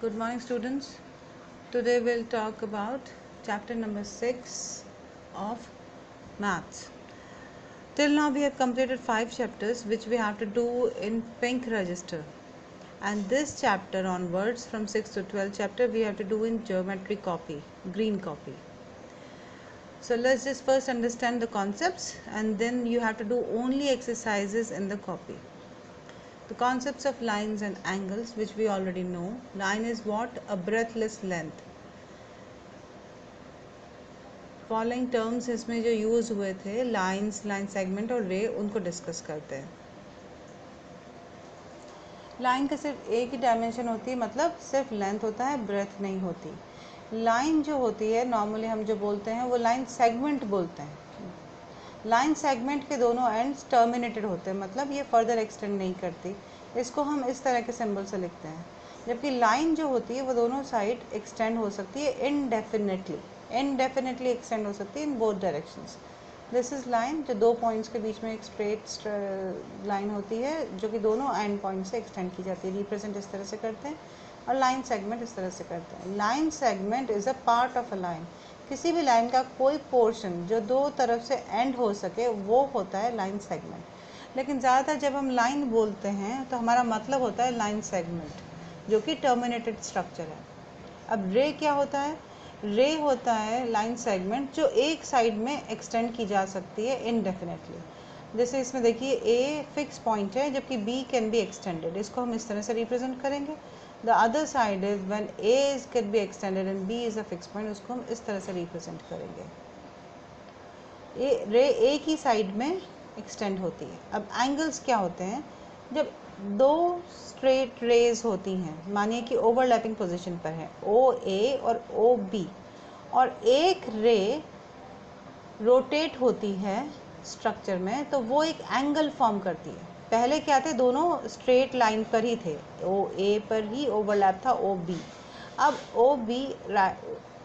Good morning, students. Today we'll talk about chapter number 6 of maths. Till now we have completed 5 chapters which we have to do in pink register, and this chapter onwards from 6 to 12 chapter we have to do in geometry copy, green copy. So let's just first understand the concepts, and then you have to do only exercises in the copy. The concepts of lines and angles, which we already know. Line is what? A breathless length. Following terms इसमें जो use हुए थे, lines, line segment और रे, उनको discuss करते हैं. Line का सिर्फ एक ही डायमेंशन होती है, मतलब सिर्फ लेंथ होता है, ब्रेथ नहीं होती. लाइन जो होती है नॉर्मली हम जो बोलते हैं वो लाइन सेगमेंट बोलते हैं. लाइन सेगमेंट के दोनों एंड्स टर्मिनेटेड होते हैं, मतलब ये फर्दर एक्सटेंड नहीं करती. इसको हम इस तरह के सिंबल से लिखते हैं. जबकि लाइन जो होती है वो दोनों साइड एक्सटेंड हो सकती है इनडेफिनेटली एक्सटेंड हो सकती है in both directions. This is line, जो दो पॉइंट्स के बीच में एक स्ट्रेट लाइन होती है जो कि दोनों एंड पॉइंट से एक्सटेंड की जाती है. रिप्रेजेंट इस तरह से करते हैं, और लाइन सेगमेंट इस तरह से करते हैं. Line segment is a part of a line. किसी भी लाइन का कोई पोर्शन जो दो तरफ से एंड हो सके वो होता है लाइन सेगमेंट. लेकिन ज़्यादातर जब हम लाइन बोलते हैं तो हमारा मतलब होता है लाइन सेगमेंट, जो कि टर्मिनेटेड स्ट्रक्चर है. अब रे क्या होता है? रे होता है लाइन सेगमेंट जो एक साइड में एक्सटेंड की जा सकती है इनडेफिनेटली. जैसे इसमें देखिए ए फिक्स पॉइंट है जबकि बी कैन बी एक्सटेंडेड. इसको हम इस तरह से रिप्रेजेंट करेंगे. The other side is when A can be extended and B is a fix point. उसको हम इस तरह से रिप्रेजेंट करेंगे. रे एक ही साइड में एक्सटेंड होती है. अब एंगल्स क्या होते हैं? जब दो स्ट्रेट रेज होती हैं, मानिए कि ओवरलैपिंग पोजीशन पर है ओ ए और ओ बी, और एक रे रोटेट होती है स्ट्रक्चर में, तो वो एक एंगल फॉर्म करती है. पहले क्या थे? दोनों स्ट्रेट लाइन पर ही थे, ओ ए पर ही ओवरलैप था ओ बी. अब ओ बी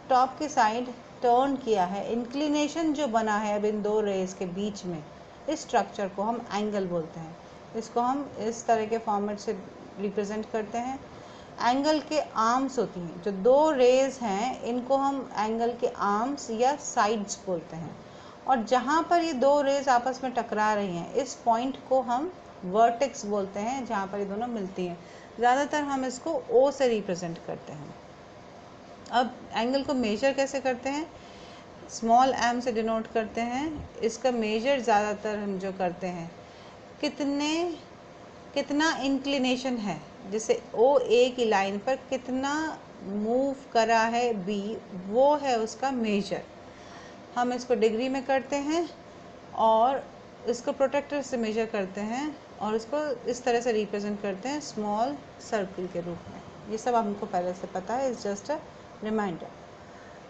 टॉप के साइड टर्न किया है, इंक्लिनेशन जो बना है अब इन दो रेज के बीच में, इस स्ट्रक्चर को हम एंगल बोलते हैं. इसको हम इस तरह के फॉर्मेट से रिप्रेजेंट करते हैं. एंगल के आर्म्स होती हैं, जो दो रेज हैं इनको हम एंगल के आर्म्स या साइड्स बोलते हैं. और जहाँ पर ये दो रेज आपस में टकरा रही हैं, इस पॉइंट को हम वर्टेक्स बोलते हैं, जहाँ पर ये दोनों मिलती हैं. ज़्यादातर हम इसको ओ से रिप्रेजेंट करते हैं. अब एंगल को मेजर कैसे करते हैं? स्मॉल एम से डिनोट करते हैं. इसका मेजर ज़्यादातर हम जो करते हैं, कितना इंक्लिनेशन है, जैसे ओ ए की लाइन पर कितना मूव करा है बी, वो है उसका मेजर. हम इसको डिग्री में करते हैं और इसको प्रोटेक्टर से मेजर करते हैं, और इसको इस तरह से रिप्रेजेंट करते हैं स्मॉल सर्कल के रूप में. ये सब हमको पहले से पता है, इट्स जस्ट अ रिमाइंडर.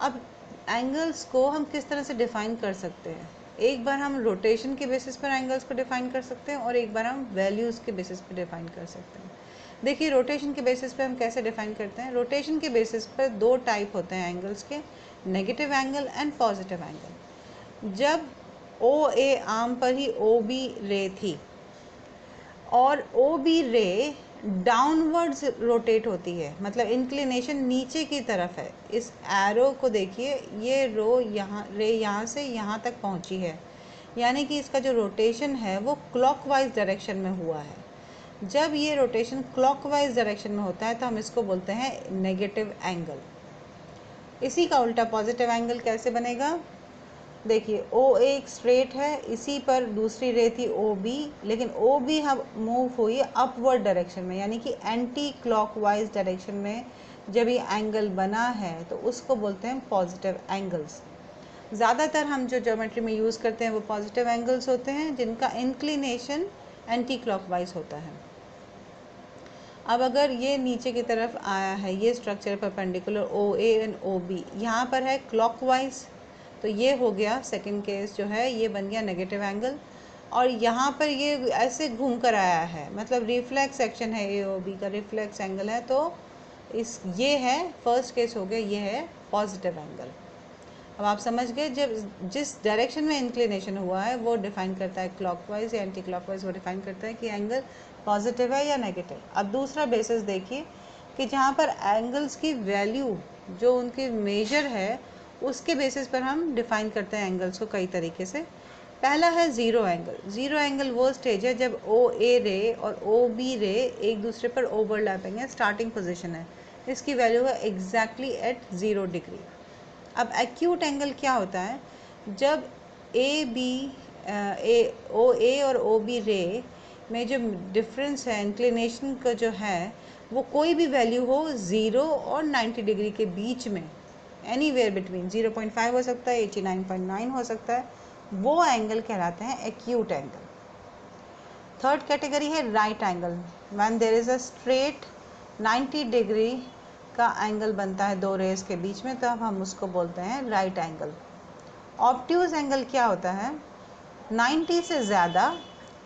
अब एंगल्स को हम किस तरह से डिफाइन कर सकते हैं? एक बार हम रोटेशन के बेसिस पर एंगल्स को डिफाइन कर सकते हैं, और एक बार हम वैल्यूज़ के बेसिस पर डिफाइन कर सकते हैं. देखिए रोटेशन के बेसिस पे हम कैसे डिफाइन करते हैं. रोटेशन के बेसिस पर दो टाइप होते हैं एंगल्स के, negative angle and positive angle. जब ओ ए आर्म पर ही ओ बी रे थी और ओ बी रे डाउनवर्ड्स रोटेट होती है, मतलब इंक्लिनेशन नीचे की तरफ है. इस एरो को देखिए, ये रे यहाँ से यहाँ तक पहुँची है, यानी कि इसका जो रोटेशन है वो क्लॉकवाइज डायरेक्शन में हुआ है. जब ये रोटेशन क्लॉकवाइज डायरेक्शन में होता है तो हम इसको बोलते हैं नेगेटिव एंगल. इसी का उल्टा पॉजिटिव एंगल कैसे बनेगा? देखिए ओ एक स्ट्रेट है, इसी पर दूसरी रे थी ओ बी, लेकिन ओ बी हम मूव हुई अपवर्ड डायरेक्शन में, यानी कि एंटी क्लॉकवाइज डायरेक्शन में जब ये एंगल बना है तो उसको बोलते हैं पॉजिटिव एंगल्स. ज़्यादातर हम जो ज्योमेट्री में यूज़ करते हैं वो पॉजिटिव एंगल्स होते हैं जिनका इंक्लिनेशन एंटी क्लॉकवाइज होता है. अब अगर ये नीचे की तरफ आया है, ये structure perpendicular O A and O B, यहाँ पर है क्लॉकवाइज, तो ये हो गया सेकंड केस जो है, ये बन गया नेगेटिव एंगल. और यहाँ पर ये ऐसे घूम कर आया है, मतलब रिफ्लेक्स सेक्शन है ए ओ बी का, रिफ्लेक्स एंगल है, तो ये है फर्स्ट केस हो गया, ये है पॉजिटिव एंगल. अब आप समझ गए, जब जिस डायरेक्शन में इंक्लिनेशन हुआ है वो डिफाइन करता है क्लॉकवाइज या एंटी क्लॉकवाइज, वो डिफाइन करता है कि एंगल पॉजिटिव है या नेगेटिव. अब दूसरा बेसिस देखिए, कि जहाँ पर एंगल्स की वैल्यू जो उनकी मेजर है उसके बेसिस पर हम डिफाइन करते हैं एंगल्स को कई तरीके से। पहला है ज़ीरो एंगल। ज़ीरो एंगल वो स्टेज है जब ओ ए रे और ओ बी रे एक दूसरे पर ओवरलैपिंग है, स्टार्टिंग पोजीशन है, इसकी वैल्यू है एग्जैक्टली एट 0 डिग्री। अब एक्यूट एंगल क्या होता है? जब ओ ए और ओ बी रे में जो डिफरेंस है इंक्लिनेशन का जो है वो कोई भी वैल्यू हो 0 और 90 डिग्री के बीच में, एनीवेयर बिटवीन 0.5 हो सकता है, 89.9 हो सकता है, वो एंगल कहलाते हैं एक्यूट एंगल। थर्ड कैटेगरी है right angle. When there is a straight 90 degree का एंगल बनता है दो रेज के बीच में, तब हम उसको बोलते हैं राइट एंगल। ऑब्ट्यूज एंगल क्या होता है? 90 से ज़्यादा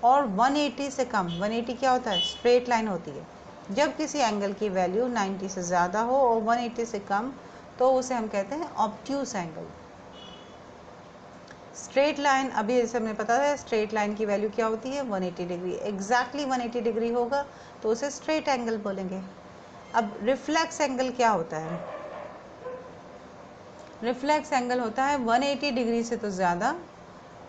और 180 से कम। 180 क्या होता है? स्ट्रेट लाइन होती है। जब किसी एंगल की वैल्यू 90 से ज़्यादा हो और 180 से कम, तो उसे हम कहते हैं ऑब्ट्यूज एंगल। स्ट्रेट लाइन, अभी जैसे हमें पता है स्ट्रेट लाइन की वैल्यू क्या होती है? 180 डिग्री। एग्जैक्टली 180 डिग्री होगा तो उसे स्ट्रेट एंगल बोलेंगे। अब रिफ्लेक्स एंगल क्या होता है? रिफ्लेक्स एंगल होता है 180 डिग्री से तो ज़्यादा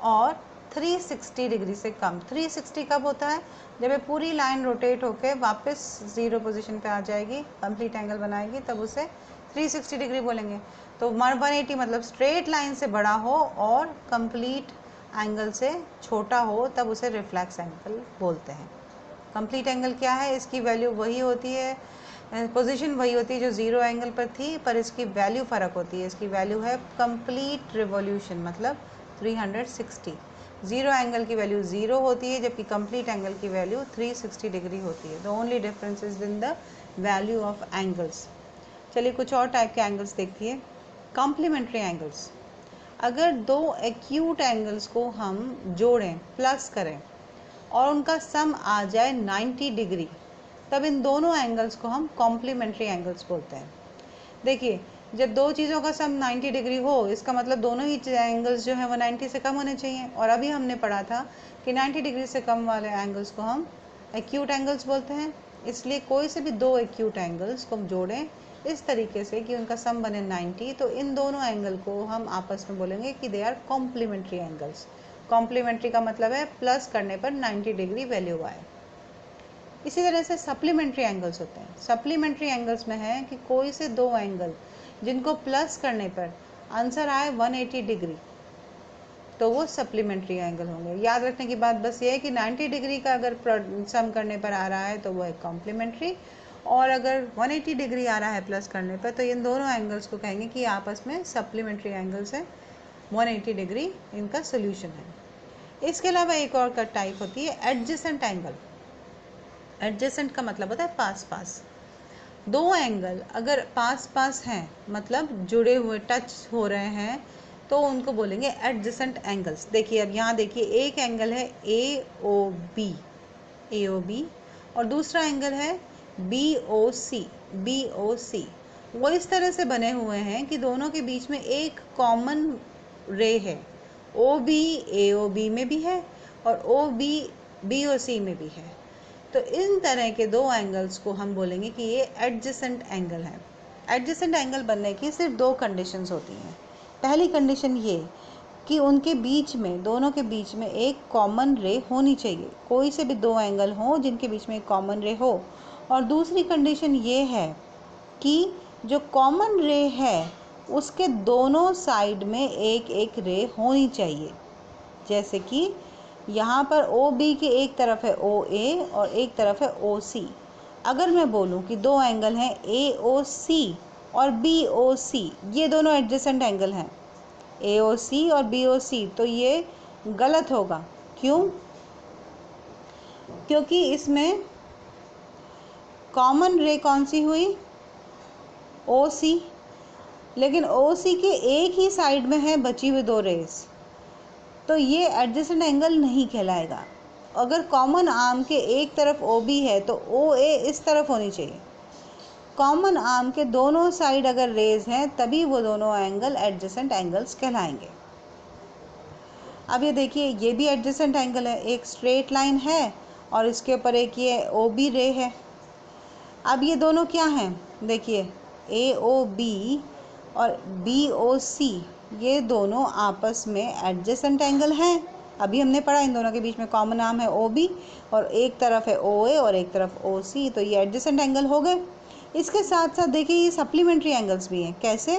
और 360 डिग्री से कम। 360 कब होता है? जब ये पूरी लाइन रोटेट होकर वापस ज़ीरो पोजीशन पे आ जाएगी, कंप्लीट एंगल बनाएगी, तब उसे 360 डिग्री बोलेंगे। तो 180 मतलब स्ट्रेट लाइन से बड़ा हो और कंप्लीट एंगल से छोटा हो, तब उसे रिफ्लेक्स एंगल बोलते हैं। कंप्लीट एंगल क्या है? इसकी वैल्यू वही होती है, पोजीशन वही होती है जो ज़ीरो एंगल पर थी, पर इसकी वैल्यू फ़र्क होती है। इसकी वैल्यू है कंप्लीट रिवॉल्यूशन, मतलब 360। ज़ीरो एंगल की वैल्यू 0 होती है जबकि कंप्लीट एंगल की वैल्यू 360 डिग्री होती है। The only difference is in the value of angles. चलिए कुछ और टाइप के एंगल्स देखिए। Complementary angles. अगर दो एक्यूट एंगल्स को हम जोड़ें, प्लस करें और उनका सम आ जाए 90 डिग्री, तब इन दोनों एंगल्स को हम कॉम्प्लीमेंट्री एंगल्स बोलते हैं। देखिए, जब दो चीज़ों का सम 90 डिग्री हो, इसका मतलब दोनों ही एंगल्स जो हैं वो 90 से कम होने चाहिए। और अभी हमने पढ़ा था कि 90 डिग्री से कम वाले एंगल्स को हम एक्यूट एंगल्स बोलते हैं। इसलिए कोई से भी दो एक्यूट एंगल्स को जोड़ें इस तरीके से कि उनका सम बने 90, तो इन दोनों एंगल को हम आपस में बोलेंगे कि they are complementary angles. Complementary का मतलब है प्लस करने पर 90 डिग्री वैल्यू आए। इसी तरह से सप्लीमेंट्री एंगल्स होते हैं। सप्लीमेंट्री एंगल्स में है कि कोई से दो एंगल जिनको प्लस करने पर आंसर आए 180 डिग्री, तो वो सप्लीमेंट्री एंगल होंगे। याद रखने की बात बस ये है कि 90 डिग्री का अगर सम करने पर आ रहा है तो वो है कॉम्प्लीमेंट्री, और अगर 180 डिग्री आ रहा है प्लस करने पर, तो इन दोनों एंगल्स को कहेंगे कि आपस में सप्लीमेंट्री एंगल्स हैं। 180 डिग्री इनका सोल्यूशन है। इसके अलावा एक और का टाइप होती है एडजेसेंट एंगल। एडजेसेंट का मतलब होता है पास पास। दो एंगल अगर पास पास हैं, मतलब जुड़े हुए, टच हो रहे हैं, तो उनको बोलेंगे एडजेसेंट एंगल्स। देखिए, अब यहाँ देखिए, एक एंगल है ए ओ बी और दूसरा एंगल है बी ओ सी। वो इस तरह से बने हुए हैं कि दोनों के बीच में एक कॉमन रे है। ओ बी ए ओ बी में भी है और ओ बी ओ सी में भी है। तो इन तरह के दो एंगल्स को हम बोलेंगे कि ये एडजेसेंट एंगल है। एडजेसेंट एंगल बनने की सिर्फ दो कंडीशंस होती हैं। पहली कंडीशन ये कि उनके बीच में, दोनों के बीच में एक कॉमन रे होनी चाहिए। कोई से भी दो एंगल हो जिनके बीच में एक कॉमन रे हो। और दूसरी कंडीशन ये है कि जो कॉमन रे है उसके दोनों साइड में एक एक रे होनी चाहिए। जैसे कि यहाँ पर ओ बी के एक तरफ है ओ ए और एक तरफ है ओ सी। अगर मैं बोलूँ कि दो एंगल हैं ए ओ सी और बी ओ सी, ये दोनों एडजेसेंट एंगल हैं, ए ओ सी और बी ओ सी, तो ये गलत होगा। क्यों? क्योंकि इसमें कॉमन रे कौन सी हुई? ओ सी। लेकिन ओ सी के एक ही साइड में है बची हुई दो रेस, तो ये एडजेसेंट एंगल नहीं कहलाएगा। अगर कॉमन आर्म के एक तरफ ओ बी है तो ओ ए इस तरफ होनी चाहिए। कॉमन आर्म के दोनों साइड अगर रेज हैं तभी वो दोनों एंगल एडजेसेंट एंगल्स कहलाएंगे। अब ये देखिए, ये भी एडजेसेंट एंगल है, एक स्ट्रेट लाइन है और इसके ऊपर एक ये ओ बी रे है। अब ये दोनों क्या हैं, देखिए AOB और BOC ये दोनों आपस में एडजेसेंट एंगल हैं। अभी हमने पढ़ा इन दोनों के बीच में कॉमन नाम है OB और एक तरफ है OA और एक तरफ OC, तो ये एडजेसेंट एंगल हो गए। इसके साथ साथ देखिए ये सप्लीमेंट्री एंगल्स भी हैं। कैसे?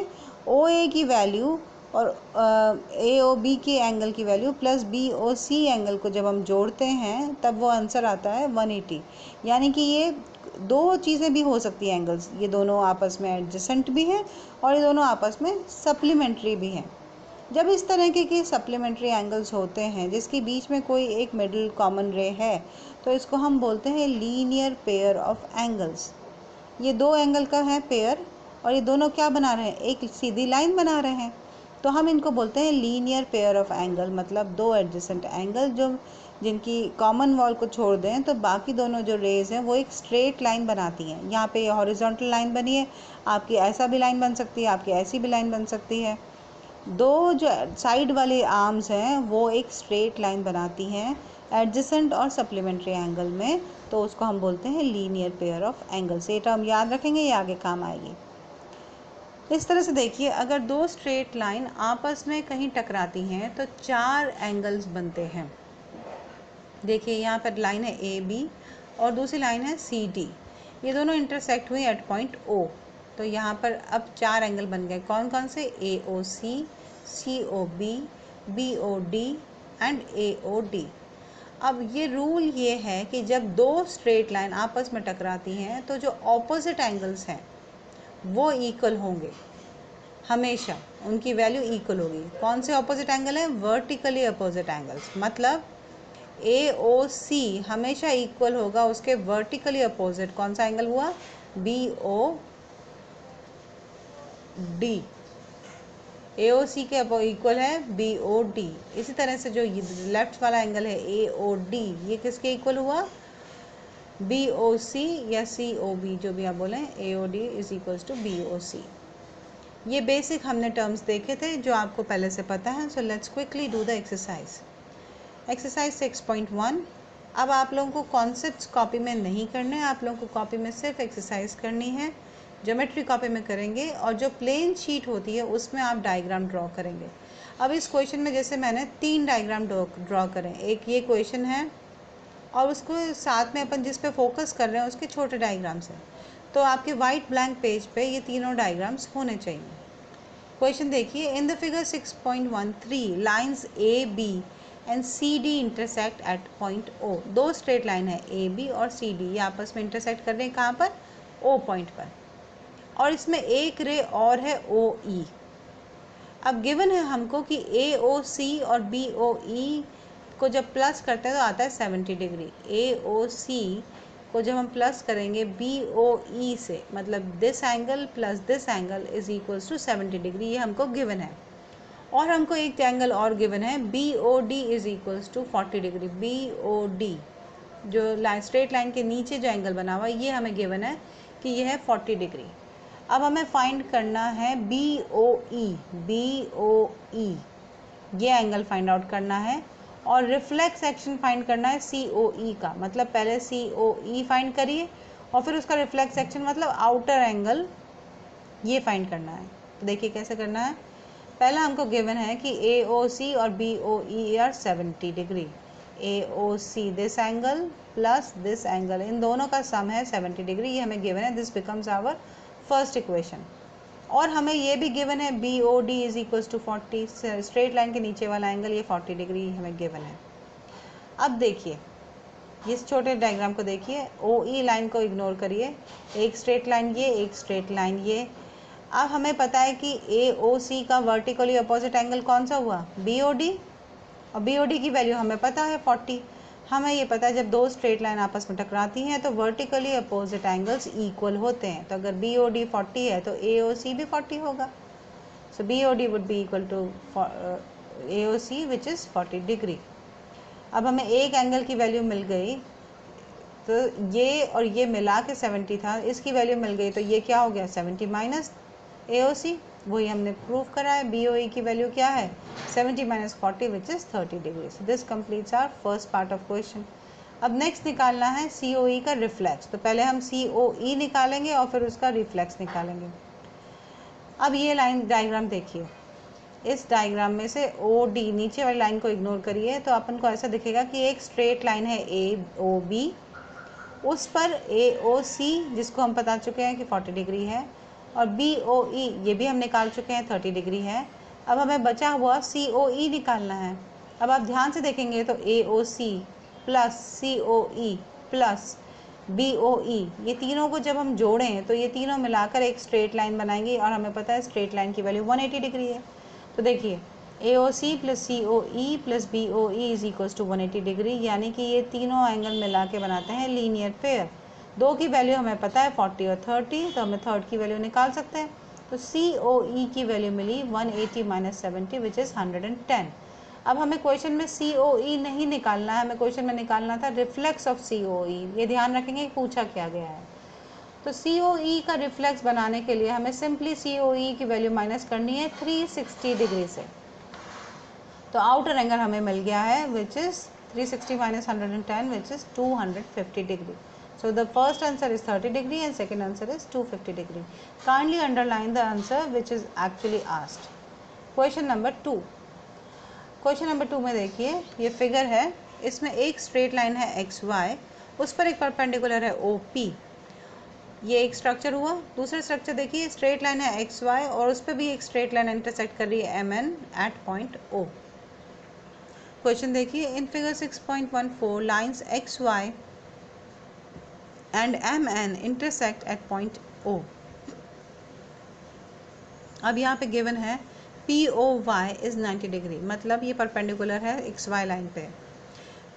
OA की वैल्यू और AOB के एंगल की वैल्यू प्लस BOC एंगल को जब हम जोड़ते हैं तब वो आंसर आता है 180। यानी कि ये दो चीज़ें भी हो सकती हैं एंगल्स, ये दोनों आपस में एडजेसेंट भी हैं और ये दोनों आपस में सप्लीमेंट्री भी हैं। जब इस तरह के सप्लीमेंट्री एंगल्स होते हैं जिसके बीच में कोई एक मिडिल कॉमन रे है तो इसको हम बोलते हैं लीनियर पेयर ऑफ एंगल्स। ये दो एंगल का है पेयर और ये दोनों क्या बना रहे हैं, एक सीधी लाइन बना रहे हैं, तो हम इनको बोलते हैं लीनियर पेयर ऑफ एंगल। मतलब दो एडजेसेंट एंगल जो जिनकी कॉमन वॉल को छोड़ दें तो बाकी दोनों जो रेज हैं वो एक स्ट्रेट लाइन बनाती हैं। यहाँ पे हॉरिजॉन्टल लाइन बनी है, आपकी ऐसा भी लाइन बन सकती है, आपकी ऐसी भी लाइन बन सकती है। दो जो साइड वाले आर्म्स हैं वो एक स्ट्रेट लाइन बनाती हैं एडजेसेंट और सप्लीमेंट्री एंगल में, तो उसको हम बोलते हैं लीनियर पेयर ऑफ एंगल्स। ये टर्म याद रखेंगे, ये आगे काम आएगी। इस तरह से देखिए, अगर दो स्ट्रेट लाइन आपस में कहीं टकराती हैं तो चार एंगल्स बनते हैं। देखिए यहाँ पर लाइन है AB और दूसरी लाइन है CD, ये दोनों इंटरसेक्ट हुई एट पॉइंट O, तो यहाँ पर अब चार एंगल बन गए। कौन कौन से? AOC, COB, BOD and AOD। अब ये रूल ये है कि जब दो स्ट्रेट लाइन आपस में टकराती हैं तो जो ऑपोजिट एंगल्स हैं वो इक्वल होंगे, हमेशा उनकी वैल्यू इक्वल होगी। कौन से ऑपोजिट एंगल हैं? Vertically opposite angles. मतलब AOC हमेशा इक्वल होगा उसके वर्टिकली अपोजिट कौन सा एंगल हुआ? BOD। AOC के इक्वल है BOD। इसी तरह से जो लेफ्ट वाला एंगल है AOD, ये किसके इक्वल हुआ? BOC या COB, जो भी आप बोलें, AOD is equals to BOC। ये बेसिक हमने टर्म्स देखे थे जो आपको पहले से पता है। So let's quickly do the exercise. Exercise 6.1। अब आप लोगों को कॉन्सेप्ट्स कॉपी में नहीं करने, आप लोगों को कॉपी में सिर्फ एक्सरसाइज करनी है। ज्योमेट्री कॉपी में करेंगे और जो प्लेन शीट होती है उसमें आप डायग्राम ड्रॉ करेंगे। अब इस क्वेश्चन में जैसे मैंने 3 डायग्राम ड्रॉ करें, एक ये क्वेश्चन है और उसको साथ में अपन जिस पे फोकस कर रहे हैं उसके छोटे डायग्राम्स हैं, तो आपके वाइट ब्लैंक पेज पे ये तीनों डायग्राम्स होने चाहिए। क्वेश्चन देखिए, in the figure 6.13 lines AB and CD intersect at point O। दो स्ट्रेट लाइन है AB और CD, ये आपस में इंटरसेक्ट कर रहे हैं कहाँ पर? O पॉइंट पर, और इसमें एक रे और है OE। अब गिवन है हमको कि AOC और BOE को जब प्लस करते हैं तो आता है 70 डिग्री। AOC को जब हम प्लस करेंगे BOE से, मतलब this angle plus this angle is equals to 70 degree, ये हमको गिवन है। और हमको एक एंगल और गिवन है BOD is equals to 40 degree. BOD जो लाइन स्ट्रेट लाइन के नीचे जो एंगल बना हुआ है ये हमें गिवन है कि यह है 40 डिग्री। अब हमें फाइंड करना है BOE। BOE ये एंगल फाइंड आउट करना है और रिफ्लेक्स सेक्शन फाइंड करना है COE का। मतलब पहले COE फाइंड करिए और फिर उसका रिफ्लेक्स सेक्शन मतलब आउटर एंगल ये फाइंड करना है। तो देखिए कैसे करना है। पहला हमको गिवन है कि AOC और BOE are 70 degree. AOC this angle plus this angle, इन दोनों का सम है 70 डिग्री, ये हमें गिवन है। This becomes our first equation. और हमें ये भी गिवन है BOD is equals to 40, straight line के नीचे वाला एंगल ये 40 डिग्री हमें गिवन है। अब देखिए इस छोटे डायग्राम को देखिए, OE लाइन को इग्नोर करिए, एक स्ट्रेट लाइन ये, एक स्ट्रेट लाइन ये। अब हमें पता है कि AOC का वर्टिकली अपोजिट एंगल कौन सा हुआ? BOD, और BOD की वैल्यू हमें पता है 40। हमें ये पता है जब दो स्ट्रेट लाइन आपस में टकराती हैं तो वर्टिकली अपोजिट एंगल्स इक्वल होते हैं, तो अगर BOD 40 है तो AOC भी 40 होगा। So BOD would be equal to AOC which is 40 degree. अब हमें एक एंगल की वैल्यू मिल गई, तो ये और ये मिला के 70 था, इसकी वैल्यू मिल गई, तो ये क्या हो गया? 70 माइनस AOC, वही हमने प्रूव करा है। BOE की वैल्यू क्या है? 70 minus 40 which is 30 degree. So this completes our first part of question. अब नेक्स्ट निकालना है COE का रिफ्लेक्स, तो पहले हम COE निकालेंगे और फिर उसका रिफ्लेक्स निकालेंगे। अब ये लाइन डायग्राम देखिए, इस डायग्राम में से OD, नीचे वाली लाइन को इग्नोर करिए, तो अपन को ऐसा दिखेगा कि एक स्ट्रेट लाइन है AOB, उस पर AOC जिसको हम बता चुके हैं कि 40 डिग्री है, और BOE ये भी हम निकाल चुके हैं 30 डिग्री है। अब हमें बचा हुआ COE निकालना है। अब आप ध्यान से देखेंगे तो AOC plus COE plus BOE, ये तीनों को जब हम जोड़ें तो ये तीनों मिलाकर एक स्ट्रेट लाइन बनाएंगे, और हमें पता है स्ट्रेट लाइन की वैल्यू 180 डिग्री है। तो देखिए AOC plus COE plus BOE is equals to 180 degree, यानी कि ये तीनों एंगल मिला के बनाते हैं लीनियर पेयर। दो की वैल्यू हमें पता है 40 और 30, तो हमें थर्ड की वैल्यू निकाल सकते हैं। तो COE की वैल्यू मिली 180 माइनस 70 विच इज़ 110। अब हमें क्वेश्चन में COE नहीं निकालना है, हमें क्वेश्चन में निकालना था रिफ्लेक्स ऑफ COE। ये ध्यान रखेंगे कि पूछा क्या गया है। तो COE का रिफ्लेक्स बनाने के लिए हमें सिंपली COE की वैल्यू माइनस करनी है 360 डिग्री से। तो आउटर एंगल हमें मिल गया है which is 360 minus 110 which is 250 degree. So the first answer is 30 degree and second answer is 250 degree. Kindly underline the answer which is actually asked. Question number 2. Question number 2 में देखिए, ये figure है, इसमें एक straight line है XY, उस पर एक परपेंडिकुलर है OP। ये एक स्ट्रक्चर हुआ। दूसरा स्ट्रक्चर देखिए, स्ट्रेट लाइन है XY और उस पर भी एक स्ट्रेट लाइन इंटरसेक्ट कर रही है MN at point O। Question देखिए, in figure 6.14 lines XY and MN intersect at point O। अब यहाँ पे गिवन है POY इज 90 डिग्री, मतलब ये परपेंडिकुलर है XY लाइन पे।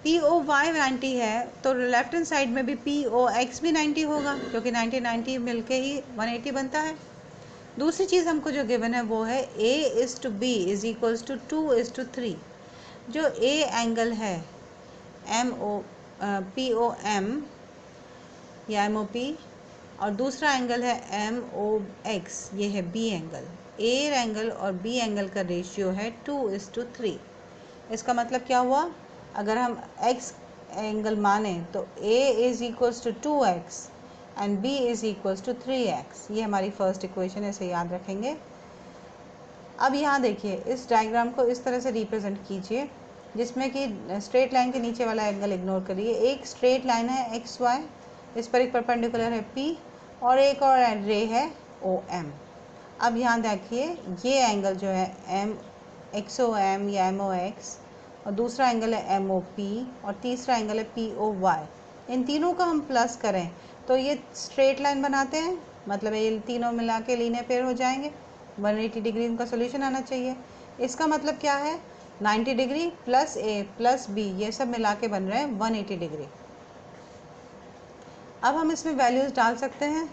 POY 90 है तो लेफ्ट हैंड साइड में भी POX भी 90 होगा, क्योंकि 90 90 मिलके ही 180 बनता है। दूसरी चीज़ हमको जो गिवन है वो है A:B इज इक्वल्स टू 2:3। जो A एंगल है POM या MOP, और दूसरा एंगल है MOX, ये है B एंगल। A एंगल और B एंगल का रेशियो है 2:3। इसका मतलब क्या हुआ, अगर हम X एंगल माने तो A is equals to 2X and B is equals to 3X। ये हमारी फर्स्ट इक्वेशन है, इसे याद रखेंगे। अब यहाँ देखिए, इस डायग्राम को इस तरह से रिप्रेजेंट कीजिए जिसमें कि स्ट्रेट लाइन के नीचे वाला एंगल इग्नोर करिए। एक स्ट्रेट लाइन है XY, इस पर एक परपेंडिकुलर है P और एक और रे है OM। अब यहाँ देखिए, ये एंगल जो है XOM या MOX, और दूसरा एंगल है MOP, और तीसरा एंगल है POY। इन तीनों का हम प्लस करें तो ये स्ट्रेट लाइन बनाते हैं, मतलब ये तीनों मिला के लीनियर पेयर हो जाएंगे। 180 डिग्री इनका सोल्यूशन आना चाहिए। इसका मतलब क्या है, 90 degree plus A plus B ये सब मिला के बन रहे हैं 180 डिग्री। अब हम इसमें वैल्यूज़ डाल सकते हैं।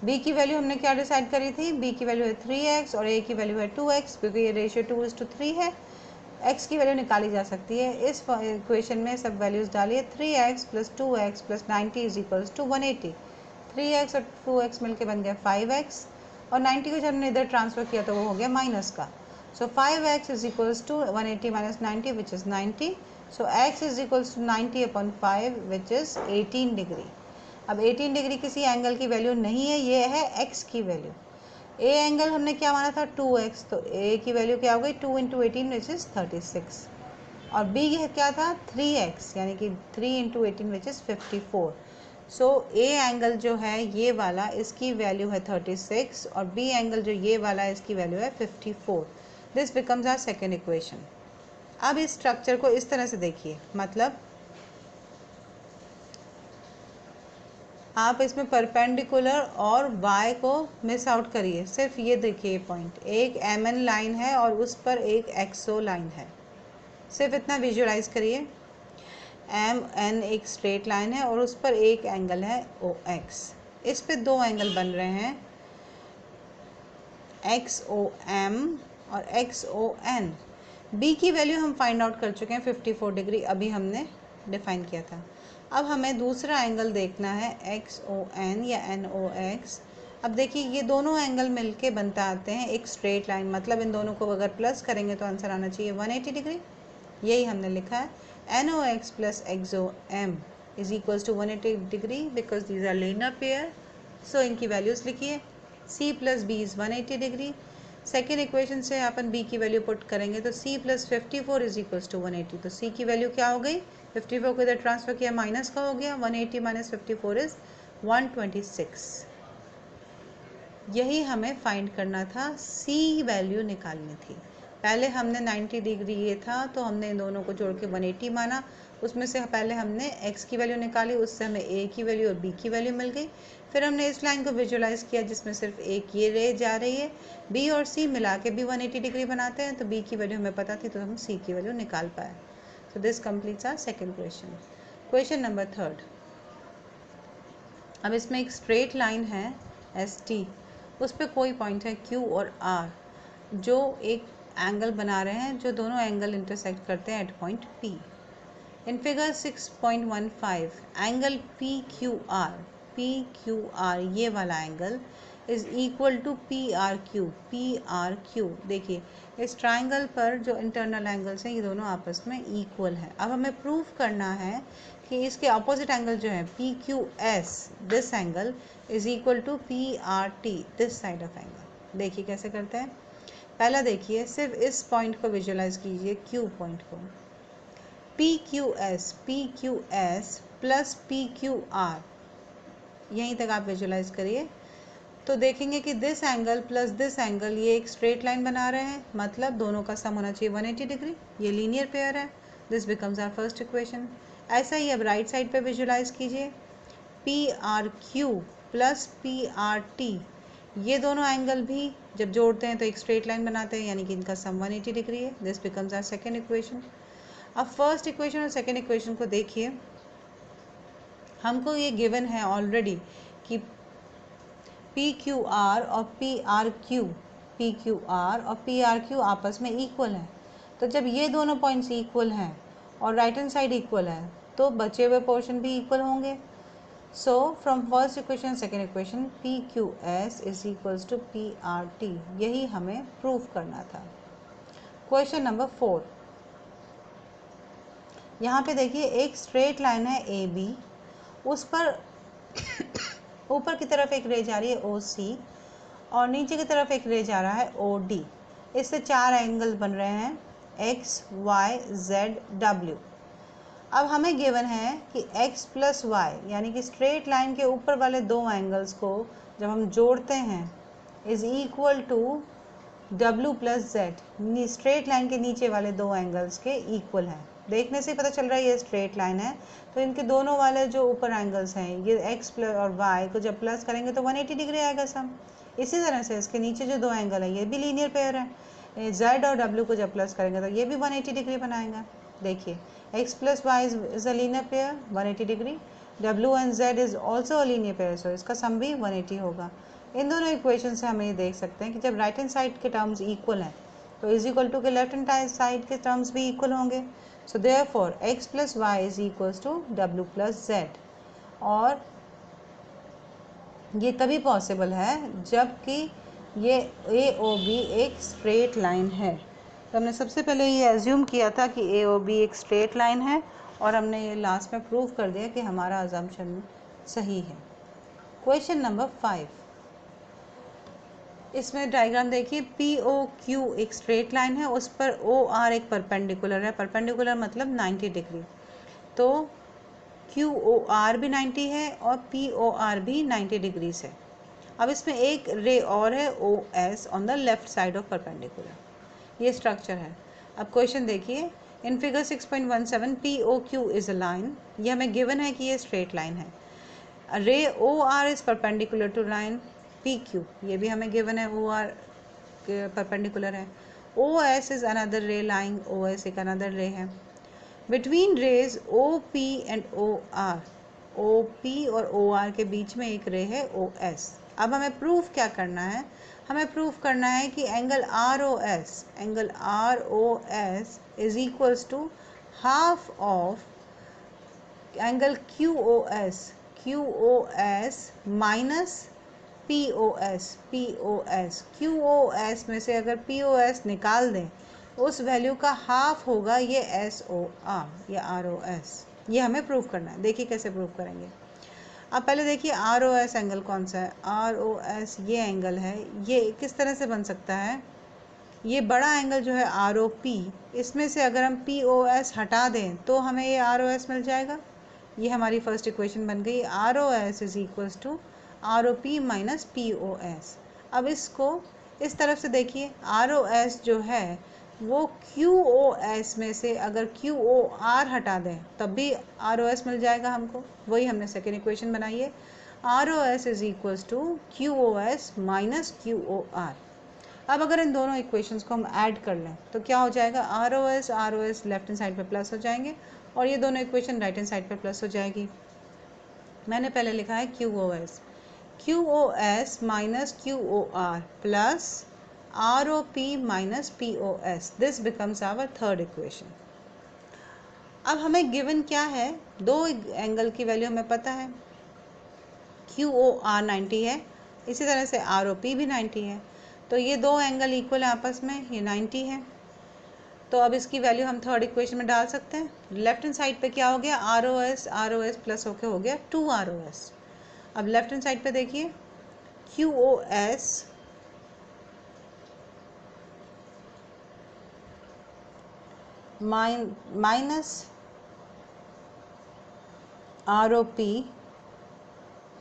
B की वैल्यू हमने क्या डिसाइड करी थी, B की वैल्यू है 3X और A की वैल्यू है 2X, क्योंकि ये रेशियो 2:3 है। X की वैल्यू निकाली जा सकती है। इस इक्वेशन में सब वैल्यूज़ डालिए। 3X plus 2X plus 90 is equals to 180। 3X और 2X मिलके बन गया 5X, और 90 को जब हमने इधर ट्रांसफ़र किया तो वो हो गया माइनस का। So 5X is equals to 180 minus 90 which is 90। So X is equals to 90 upon 5 which is 18 degree. अब 18 डिग्री किसी एंगल की वैल्यू नहीं है, ये है X की वैल्यू। A एंगल हमने क्या माना था 2X, तो A की वैल्यू क्या हो गई 2 इंटू 18 विच इज़ 36, और B क्या था 3X यानी कि 3 into 18 which is 54। So A angle जो है ये वाला, इसकी वैल्यू है 36, और B एंगल जो ये वाला है इसकी वैल्यू है 54। This becomes our second equation. अब इस स्ट्रक्चर को इस तरह से देखिए, मतलब आप इसमें परपेंडिकुलर और y को मिस आउट करिए, सिर्फ ये देखिए पॉइंट, एक MN लाइन है और उस पर एक XO लाइन है, सिर्फ इतना विजुअलाइज करिए। MN एक स्ट्रेट लाइन है और उस पर एक एंगल है OX, इस पे दो एंगल बन रहे हैं XOM और XON। B की वैल्यू हम फाइंड आउट कर चुके हैं 54 डिग्री, अभी हमने डिफाइन किया था। अब हमें दूसरा एंगल देखना है XON या NOX। अब देखिए, ये दोनों एंगल मिलके बनता आते हैं एक स्ट्रेट लाइन, मतलब इन दोनों को अगर प्लस करेंगे तो आंसर आना चाहिए 180 डिग्री। यही हमने लिखा है NOX plus XOM is equals to 180 degree because these are linear pair. So इनकी वैल्यूज़ लिखिए, c plus B is 180 degree. Second equation से अपन b की वैल्यू पुट करेंगे तो c plus 54 is equals to 180। तो c की वैल्यू क्या हो गई, 54 को इधर ट्रांसफर किया माइनस का हो गया, 180 माइनस 54 इज 126। यही हमें फाइंड करना था, c वैल्यू निकालनी थी। पहले हमने 90 डिग्री ये था तो हमने इन दोनों को जोड़ के 180 माना, उसमें से पहले हमने x की वैल्यू निकाली, उससे हमें a की वैल्यू और b की वैल्यू मिल गई। फिर हमने इस लाइन को विजुलाइज किया जिसमें सिर्फ एक ये रे जा रही है, b और c मिला के भी 180 डिग्री बनाते हैं, तो b की वैल्यू हमें पता थी तो हम c की वैल्यू निकाल पाए। So this completes our second question. Question number third. अब इसमें एक स्ट्रेट लाइन है ST, उस पर कोई पॉइंट है Q और R जो एक एंगल बना रहे हैं, जो दोनों एंगल इंटरसेक्ट करते हैं at point P। In figure 6.15 angle PQR ये वाला angle is equal to PRQ। देखिए इस ट्राइंगल पर जो इंटरनल एंगल्स हैं ये दोनों आपस में इक्वल है। अब हमें प्रूफ करना है कि इसके अपोजिट एंगल जो है PQS this angle is equal to PRT this side of angle. देखिए कैसे करते हैं। पहला देखिए, सिर्फ इस पॉइंट को विजुलाइज कीजिए, Q पॉइंट को, PQS प्लस PQR यहीं तक आप विजुलाइज करिए तो देखेंगे कि this angle plus this angle ये एक स्ट्रेट लाइन बना रहे हैं, मतलब दोनों का सम होना चाहिए 180 डिग्री। ये लीनियर पेयर है। This becomes our first equation. ऐसा ही अब राइट साइड पे विजुलाइज कीजिए, PRQ प्लस PRT ये दोनों एंगल भी जब जोड़ते हैं तो एक स्ट्रेट लाइन बनाते हैं, यानी कि इनका सम 180 डिग्री है। This becomes our second equation. अब फर्स्ट इक्वेशन और सेकेंड इक्वेशन को देखिए, हमको ये गिवन है ऑलरेडी कि PQR और PRQ आपस में इक्वल हैं। तो जब ये दोनों पॉइंट्स इक्वल हैं और राइट हैंड साइड इक्वल है तो बचे हुए पोर्शन भी इक्वल होंगे। So from first equation second equation PQS is equals to PRT, यही हमें प्रूफ करना था। Question number 4। यहाँ पे देखिए एक स्ट्रेट लाइन है AB, उस पर ऊपर की तरफ एक रे जा रही है OC और नीचे की तरफ एक रे जा रहा है OD। इससे चार एंगल बन रहे हैं X, Y, Z, W। अब हमें गिवन है कि X प्लस Y यानी कि स्ट्रेट लाइन के ऊपर वाले दो एंगल्स को जब हम जोड़ते हैं is equal to W plus Z, straight line के नीचे वाले दो एंगल्स के इक्वल है। देखने से पता चल रहा है ये स्ट्रेट लाइन है, तो इनके दोनों वाले जो ऊपर एंगल्स हैं ये x प्लस और y को जब प्लस करेंगे तो 180 डिग्री आएगा सम। इसी तरह से इसके नीचे जो दो एंगल है ये भी लीनियर पेयर है, z और w को जब प्लस करेंगे तो ये भी 180 डिग्री बनाएगा। देखिए x plus Y is a linear pair 180 degree, w and z is also a linear pair, so इसका सम भी 180 होगा। इन दोनों इक्वेशन से हम ये देख सकते हैं कि जब राइट हैंड साइड के टर्म्स इक्वल हैं तो इज इक्वल टू के लेफ्ट हैंड साइड के टर्म्स भी इक्वल होंगे। So therefore x plus Y is equals to w plus z। और ये तभी पॉसिबल है जबकि ये AOB एक स्ट्रेट लाइन है। तो हमने सबसे पहले ये एज्यूम किया था कि AOB एक स्ट्रेट लाइन है और हमने ये लास्ट में प्रूव कर दिया कि हमारा अजम्पशन सही है। Question number 5। इसमें डायग्राम देखिए, POQ एक स्ट्रेट लाइन है, उस पर OR एक परपेंडिकुलर है। परपेंडिकुलर मतलब 90 डिग्री। तो QOR भी 90 है और POR भी 90 डिग्री है। अब इसमें एक रे और है OS on the left side of perpendicular. ये स्ट्रक्चर है। अब क्वेश्चन देखिए, in figure 6.17 POQ is a line, ये हमें गिवन है कि ये स्ट्रेट लाइन है। Ray OR is perpendicular to line PQ, ये भी हमें गिवन है OR परपेंडिकुलर है। OS is another ray line, OS एक अनदर रे है। Between rays OP and OR, OP और OR के बीच में एक रे है OS। अब हमें प्रूफ क्या करना है, हमें प्रूफ करना है कि angle ROS is equals to half of angle QOS minus POS। QOS में से अगर POS निकाल दें उस वैल्यू का हाफ होगा ये SOR या ROS। ये हमें प्रूव करना है। देखिए कैसे प्रूव करेंगे। अब पहले देखिए ROS एंगल कौन सा है। ROS ये एंगल है। ये किस तरह से बन सकता है, ये बड़ा एंगल जो है ROP, इसमें से अगर हम POS हटा दें तो हमें ये ROS मिल जाएगा। ये हमारी फर्स्ट इक्वेशन बन गई। ROS is equals to ROP minus POS। अब इसको इस तरफ से देखिए, ROS जो है वो QOS में से अगर QOR हटा दें तब भी ROS मिल जाएगा हमको। वही हमने सेकेंड इक्वेशन बनाई है। ROS is equals to QOS minus QOR। अब अगर इन दोनों इक्वेशंस को हम ऐड कर लें तो क्या हो जाएगा, ROS लेफ्ट हैंड साइड पे प्लस हो जाएंगे और ये दोनों इक्वेशन राइट हैंड साइड पे प्लस हो जाएगी। मैंने पहले लिखा है QOS minus QOR plus ROP minus POS, this becomes our third equation. अब हमें गिवन क्या है, दो एंगल की वैल्यू हमें पता है, QOR 90 है, इसी तरह से ROP भी 90 है, तो ये दो एंगल इक्वल है आपस में, ये 90 है। तो अब इसकी वैल्यू हम थर्ड इक्वेशन में डाल सकते हैं। लेफ्ट हैंड साइड पे क्या हो गया, ROS प्लस होके हो गया 2ROS। अब लेफ्ट हैंड साइड पे देखिए, QOS minus ROP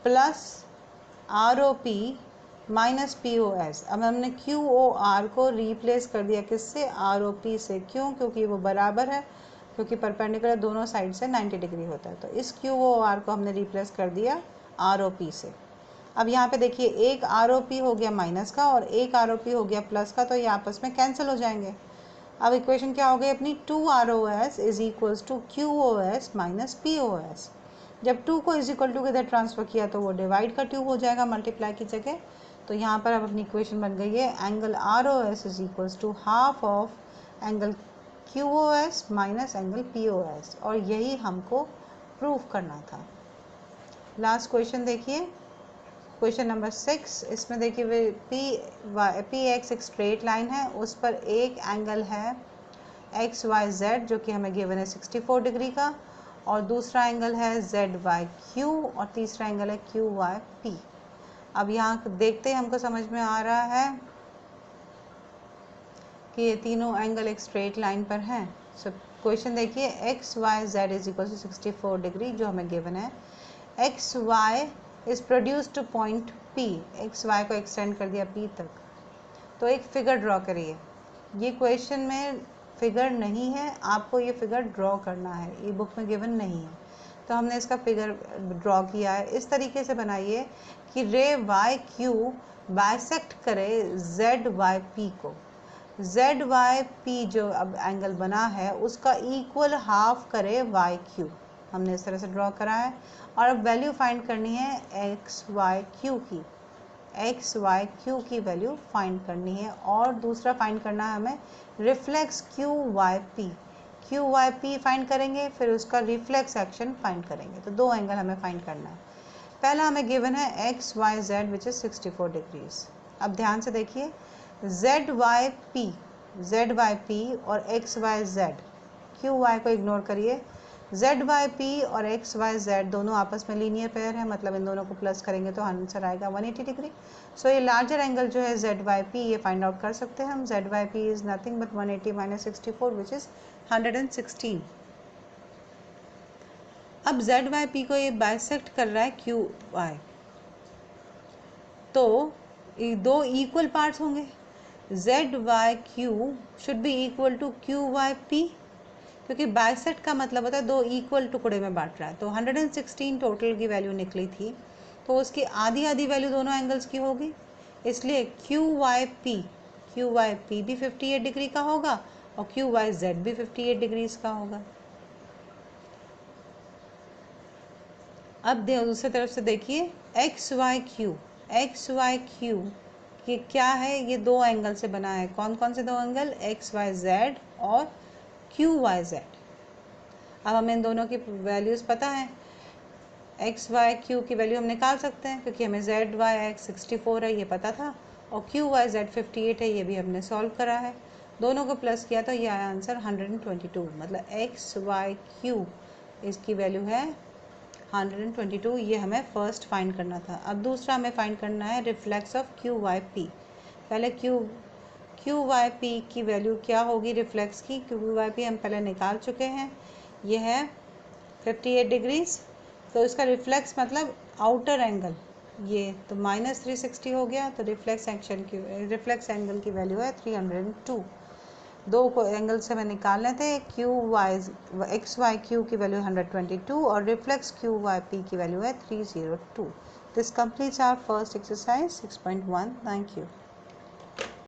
plus ROP minus POS। अब हमने QOR को रिप्लेस कर दिया किससे, ROP से। क्यों, क्योंकि वो बराबर है, क्योंकि परपेंडिकुलर दोनों साइड से 90 डिग्री होता है। तो इस QOR को हमने रिप्लेस कर दिया ROP से। अब यहाँ पे देखिए, एक ROP हो गया माइनस का और एक ROP हो गया प्लस का, तो ये आपस में कैंसिल हो जाएंगे। अब इक्वेशन क्या हो गई अपनी, 2ROS is equals to QOS minus POS। जब 2 को इज इक्वल टू के इधर ट्रांसफर किया तो वो डिवाइड का 2 हो जाएगा मल्टीप्लाई की जगह। तो यहाँ पर अब अपनी इक्वेशन बन गई है, angle ROS is equals to half of angle QOS minus angle POS, और यही हमको प्रूव करना था। लास्ट क्वेश्चन देखिए, क्वेश्चन नंबर 6। इसमें देखिए PX एक स्ट्रेट लाइन है, उस पर एक एंगल है XYZ जो कि हमें गिवन है 64 डिग्री का, और दूसरा एंगल है ZYQ और तीसरा एंगल है QYP। अब यहाँ देखते हैं, हमको समझ में आ रहा है कि ये तीनों एंगल एक स्ट्रेट लाइन पर हैं। सो क्वेश्चन देखिए, XYZ is equal to 64 degree जो हमें गिवन है। XY is produce to point P, XY को एक्सटेंड कर दिया P तक। तो एक फिगर ड्रॉ करिए। ये क्वेश्चन में फिगर नहीं है, आपको ये फिगर ड्रॉ करना है, ये बुक में गिवन नहीं है, तो हमने इसका फिगर ड्रॉ किया है। इस तरीके से बनाइए कि रे YQ बाइसेक्ट करे ZYP को। ZYP जो अब एंगल बना है उसका इक्वल हाफ करे YQ, हमने इस तरह से ड्रॉ करा है। और अब वैल्यू फाइंड करनी है XYQ की, XYQ की वैल्यू फाइंड करनी है। और दूसरा फाइंड करना है हमें रिफ्लेक्स QYP। QYP फाइंड करेंगे, फिर उसका रिफ्लेक्स एक्शन फाइंड करेंगे। तो दो एंगल हमें फाइंड करना है। पहला हमें गिवन है XYZ विच इज 64 डिग्रीज। अब ध्यान से देखिए, ZYP और XYZ, QY को इग्नोर करिए, ZYP और XYZ दोनों आपस में लीनियर पेयर है, मतलब इन दोनों को प्लस करेंगे तो आंसर आएगा 180 डिग्री। सो ये लार्जर एंगल जो है ZYP, ये फाइंड आउट कर सकते हैं हम। ZYP is nothing but 180 minus 64 which is 116। अब ZYP को ये बाइसेक्ट कर रहा है QY, तो दो इक्वल पार्ट्स होंगे। ZYQ should be equal to QYP, क्योंकि बाइसेक्ट का मतलब होता है दो इक्वल टुकड़े में बांट रहा है। तो 116 टोटल की वैल्यू निकली थी, तो उसकी आधी आधी वैल्यू दोनों एंगल्स की होगी, इसलिए QYP भी 58 डिग्री का होगा और QYZ भी 58 डिग्रीज का होगा। अब दूसरी तरफ से देखिए, XYQ ये क्या है, ये दो एंगल से बना है। कौन कौन से दो एंगल, XYZ और QYZ। अब हमें इन दोनों की वैल्यूज़ पता है, XYQ की वैल्यू हम निकाल सकते हैं क्योंकि हमें ZYX 64 है, ये पता था, और QYZ 58 है, ये भी हमने सॉल्व करा है। दोनों को प्लस किया तो ये आया आंसर 122, मतलब XYQ इसकी वैल्यू है 122, ये हमें फर्स्ट फाइंड करना था। अब दूसरा हमें फाइंड करना है reflex of Q Y P. पहले क्यू वाई पी की वैल्यू क्या होगी रिफ्लेक्स की, क्यू वाई पी हम पहले निकाल चुके हैं, ये है 58 डिग्रीज। तो इसका रिफ्लेक्स मतलब आउटर एंगल, ये तो -360 हो गया, तो रिफ्लेक्स एंगल की वैल्यू है 302। दो को एंगल से हमें निकालने थे, Q Y X Y Q की वैल्यू 122 और रिफ्लेक्स क्यू वाई पी की वैल्यू है 302। This completes our first exercise 6.1। Thank you.